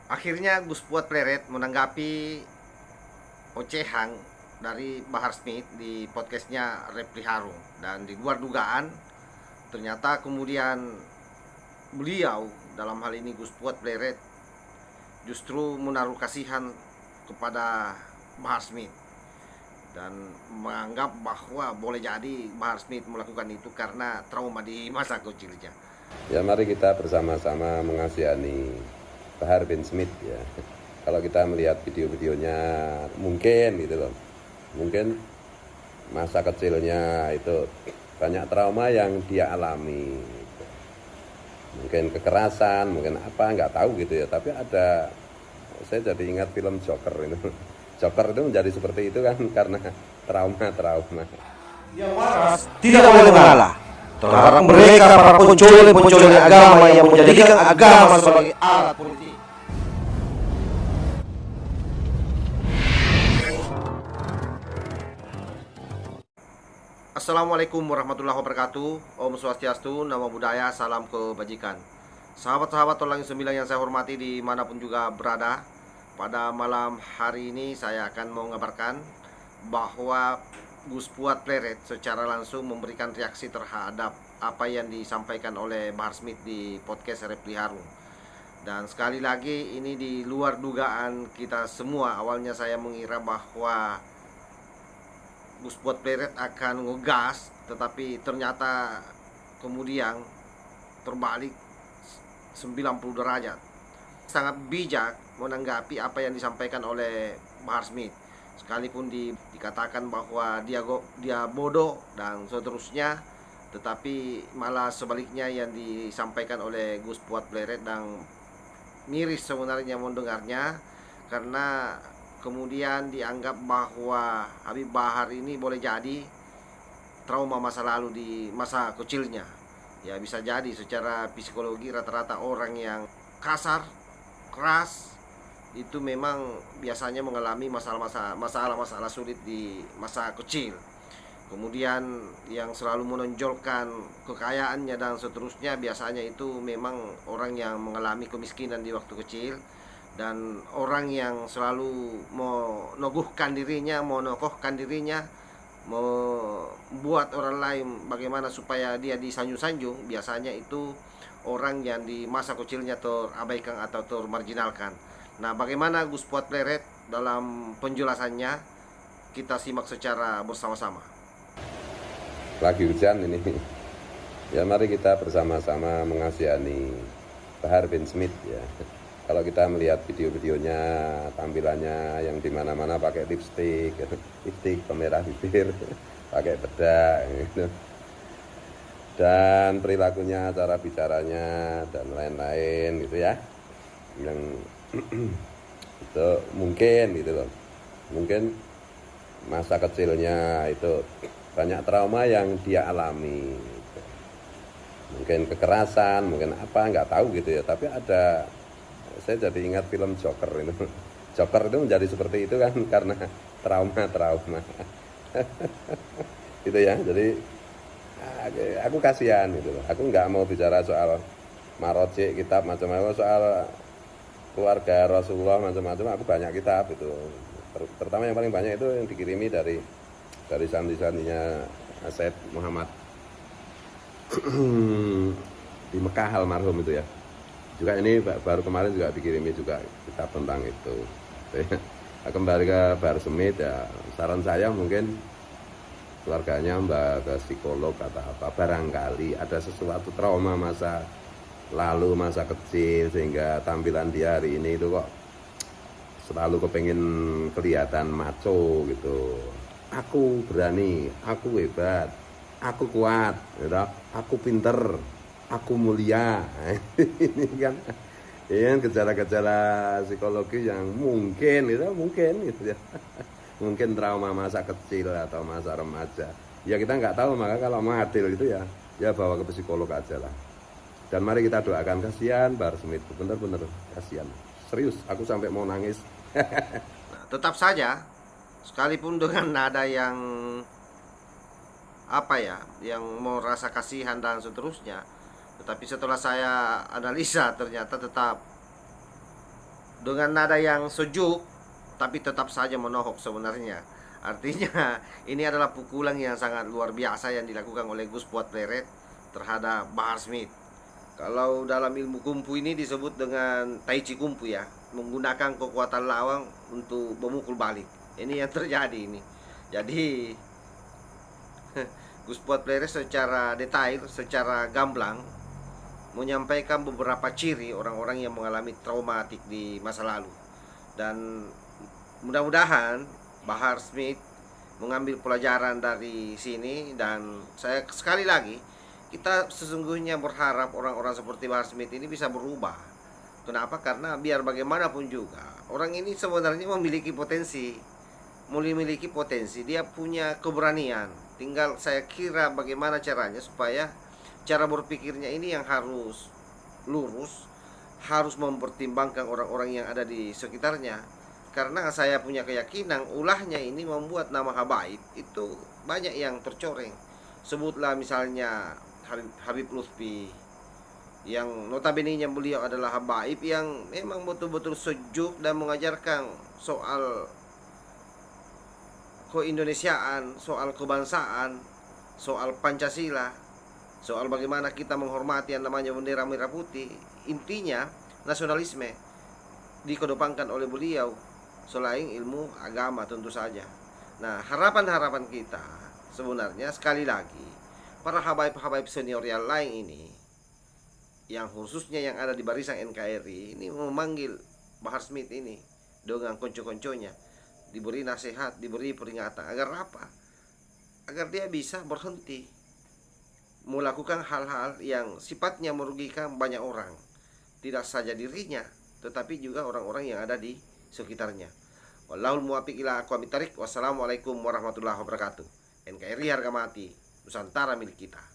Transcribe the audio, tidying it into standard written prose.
Akhirnya Gus Puat Pleret menanggapi ocehan dari Bahar Smith di podcastnya Repli Harung, dan di luar dugaan ternyata kemudian beliau dalam hal ini Gus Puat Pleret justru menaruh kasihan kepada Bahar Smith dan menganggap bahwa boleh jadi Bahar Smith melakukan itu karena trauma di masa kecilnya. Ya, mari kita bersama-sama mengasihani Bahar bin Smith ya. Kalau kita melihat video-videonya, mungkin gitu loh, mungkin masa kecilnya itu banyak trauma yang dia alami, mungkin kekerasan, mungkin apa, nggak tahu gitu ya. Tapi ada, saya jadi ingat film Joker itu. Joker itu menjadi seperti itu kan karena trauma-trauma. Yang waras tidak boleh mengalah terhadap mereka para pencuri agama yang menjadikan agama sebagai alat politik. Assalamualaikum warahmatullahi wabarakatuh. Om Swastiastu, Namo Buddhaya, salam kebajikan. Sahabat-sahabat Tolang Sembilan yang saya hormati dimanapun juga berada, pada malam hari ini saya akan mengabarkan bahwa Gus Puat Pleret secara langsung memberikan reaksi terhadap apa yang disampaikan oleh Bahar Smith di podcast Repli Harun. Dan sekali lagi ini di luar dugaan kita semua. Awalnya saya mengira bahwa Gus Puat Pleret akan ngegas, tetapi ternyata kemudian terbalik 90 derajat. Sangat bijak menanggapi apa yang disampaikan oleh Bahar Smith. Sekalipun dikatakan bahwa dia bodoh dan seterusnya, tetapi malah sebaliknya yang disampaikan oleh Gus Puat Pleret dan miris sebenarnya mendengarnya, karena kemudian dianggap bahwa Habib Bahar ini boleh jadi trauma masa lalu di masa kecilnya. Ya bisa jadi secara psikologi rata-rata orang yang kasar, keras itu memang biasanya mengalami masalah-masalah sulit di masa kecil. Kemudian yang selalu menonjolkan kekayaannya dan seterusnya biasanya itu memang orang yang mengalami kemiskinan di waktu kecil, dan orang yang selalu menokohkan dirinya, membuat orang lain bagaimana supaya dia disanjung-sanjung, biasanya itu orang yang di masa kecilnya terabaikan atau termarginalkan. Nah, bagaimana Gus Puat Pleret dalam penjelasannya, kita simak secara bersama-sama. Lagi hujan ini. Ya, mari kita bersama-sama mengasihani Bahar bin Smith ya. Kalau kita melihat video-videonya, tampilannya yang dimana-mana pakai lipstick, pemerah bibir, pakai bedak, gitu. Dan perilakunya, cara bicaranya, dan lain-lain gitu ya. Yang itu mungkin gitu loh, mungkin masa kecilnya itu banyak trauma yang dia alami, gitu. Mungkin kekerasan, mungkin apa, nggak tahu gitu ya. Tapi ada, saya jadi ingat film Joker itu. Joker itu menjadi seperti itu kan karena trauma-trauma. Gitu ya. Jadi aku kasihan gitu loh. Aku nggak mau bicara soal maroji kitab macam-macam, soal keluarga Rasulullah macam-macam. Aku banyak kitab itu. Terutama yang paling banyak itu yang dikirimi dari santri-santrinya Said Muhammad di Mekah almarhum itu ya. Juga ini baru kemarin juga dikirimi juga kitab tentang itu. Kembali ke Bahar Smith ya, saran saya mungkin keluarganya mbak ke psikolog atau apa, barangkali ada sesuatu trauma masa lalu, masa kecil, sehingga tampilan dia hari ini itu kok selalu kepengen kelihatan maco gitu. Aku berani, aku hebat, aku kuat, gitu. Aku pinter, aku mulia. Ini kan gejala-gejala psikologi yang mungkin gitu ya. Mungkin trauma masa kecil atau masa remaja. Ya kita nggak tahu, maka kalau mau adil itu ya bawa ke psikolog aja lah. Dan mari kita doakan, kasihan Bahar Smith, bener-bener kasihan. Serius, aku sampai mau nangis. Nah, tetap saja sekalipun dengan nada yang yang merasa kasihan dan seterusnya, tetapi setelah saya analisa ternyata tetap dengan nada yang sejuk tapi tetap saja menohok sebenarnya. Artinya ini adalah pukulan yang sangat luar biasa yang dilakukan oleh Gus Puat Pleret terhadap Bahar Smith. Kalau dalam ilmu kungfu ini disebut dengan Tai Chi Kungfu ya, menggunakan kekuatan lawan untuk memukul balik. Ini yang terjadi ini. Jadi Gus Puat Pleret secara detail, secara gamblang menyampaikan beberapa ciri orang-orang yang mengalami traumatik di masa lalu. Dan mudah-mudahan Bahar Smith mengambil pelajaran dari sini. Dan saya sekali lagi, kita sesungguhnya berharap orang-orang seperti Bahar Smith ini bisa berubah. Kenapa? Karena biar bagaimanapun juga orang ini sebenarnya memiliki potensi, dia punya keberanian. Tinggal saya kira bagaimana caranya supaya cara berpikirnya ini yang harus lurus, harus mempertimbangkan orang-orang yang ada di sekitarnya. Karena saya punya keyakinan ulahnya ini membuat nama habaib itu banyak yang tercoreng. Sebutlah misalnya Habib Lutfi, yang notabene-nya beliau adalah habaib yang memang betul-betul sejuk dan mengajarkan soal keindonesiaan, soal kebangsaan, soal Pancasila, soal bagaimana kita menghormati yang namanya bendera merah putih. Intinya nasionalisme dikedepankan oleh beliau selain ilmu agama tentu saja. Nah, harapan-harapan kita sebenarnya sekali lagi, para habaib-habaib senior yang lain ini, yang khususnya yang ada di barisan NKRI ini, memanggil Bahar Smith ini dengan konco-konconya, diberi nasihat, diberi peringatan. Agar apa? Agar dia bisa berhenti melakukan hal-hal yang sifatnya merugikan banyak orang, tidak saja dirinya tetapi juga orang-orang yang ada di sekitarnya. Wallahul muwaffiq ila aqwamit thariq. Wassalamualaikum warahmatullahi wabarakatuh. NKRI harga mati, Nusantara milik kita.